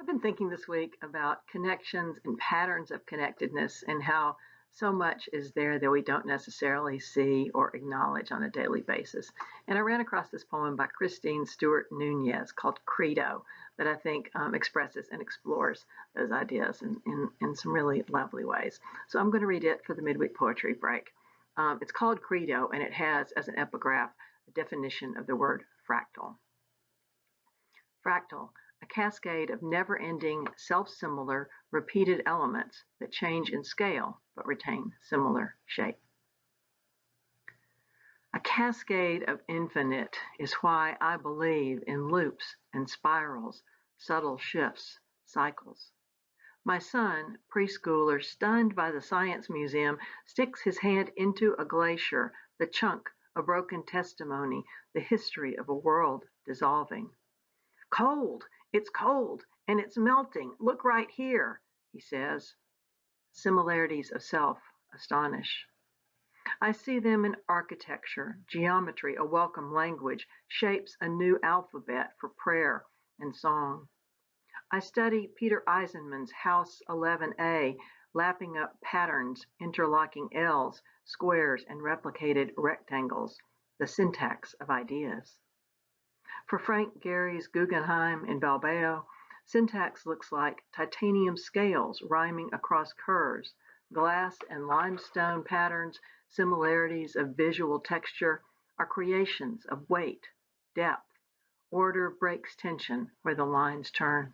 I've been thinking this week about connections and patterns of connectedness and how so much is there that we don't necessarily see or acknowledge on a daily basis. And I ran across this poem by Christine Stewart-Nuñez called Credo that I think expresses and explores those ideas in some really lovely ways. So I'm going to read it for the midweek poetry break. It's called Credo, and it has as an epigraph the definition of the word fractal. Fractal, a cascade of never-ending, self-similar, repeated elements that change in scale but retain similar shape. A cascade of infinite is why I believe in loops and spirals, subtle shifts, cycles. My son, preschooler, stunned by the science museum, sticks his hand into a glacier, the chunk, a broken testimony, the history of a world dissolving. Cold! It's cold, and it's melting. Look right here, he says. Similarities of self astonish. I see them in architecture, geometry, a welcome language, shapes a new alphabet for prayer and song. I study Peter Eisenman's House 11A, lapping up patterns, interlocking L's, squares, and replicated rectangles, the syntax of ideas. For Frank Gehry's Guggenheim in Bilbao, syntax looks like titanium scales rhyming across curves, glass and limestone patterns, similarities of visual texture, are creations of weight, depth, order breaks tension where the lines turn.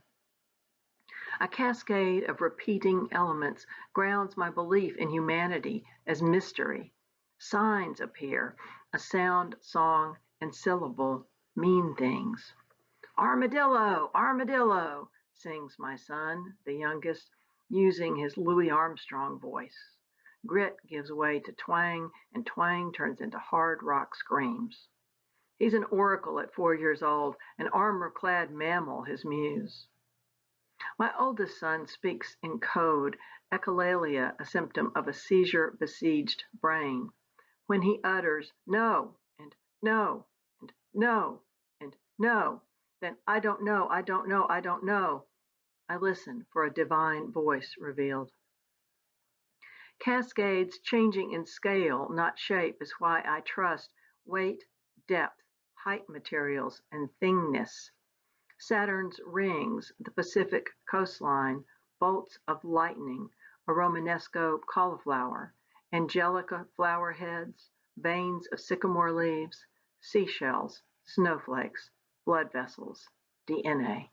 A cascade of repeating elements grounds my belief in humanity as mystery. Signs appear, a sound, song, and syllable mean things. Armadillo, armadillo, sings my son, the youngest, using his Louis Armstrong voice. Grit gives way to twang, and twang turns into hard rock screams. He's an oracle at 4 years old, an armor-clad mammal, his muse. My oldest son speaks in code, echolalia, a symptom of a seizure-besieged brain. When he utters no and no and no and no, then I don't know, I don't know, I don't know. I listen for a divine voice revealed. Cascades changing in scale, not shape, is why I trust weight, depth, height materials, and thingness. Saturn's rings, the Pacific coastline, bolts of lightning, a Romanesco cauliflower, angelica flower heads, veins of sycamore leaves, seashells, snowflakes, blood vessels, DNA.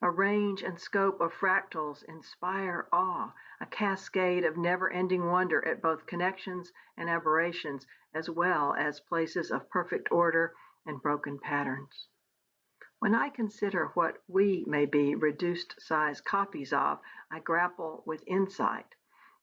A range and scope of fractals inspire awe, a cascade of never-ending wonder at both connections and aberrations, as well as places of perfect order and broken patterns. When I consider what we may be reduced-size copies of, I grapple with insight.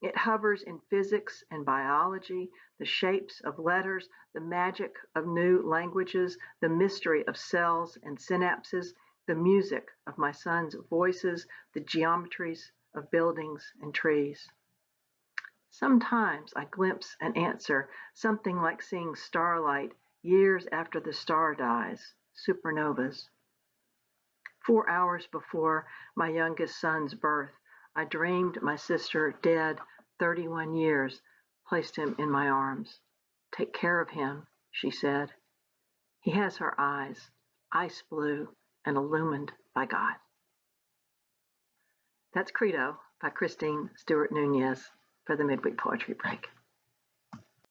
It hovers in physics and biology, the shapes of letters, the magic of new languages, the mystery of cells and synapses, the music of my son's voices, the geometries of buildings and trees. Sometimes I glimpse an answer, something like seeing starlight years after the star dies, supernovas. 4 hours before my youngest son's birth, I dreamed my sister, dead 31 years, placed him in my arms. Take care of him, she said. He has her eyes, ice blue and illumined by God. That's Credo by Christine Stewart-Nuñez for the Midweek Poetry Break.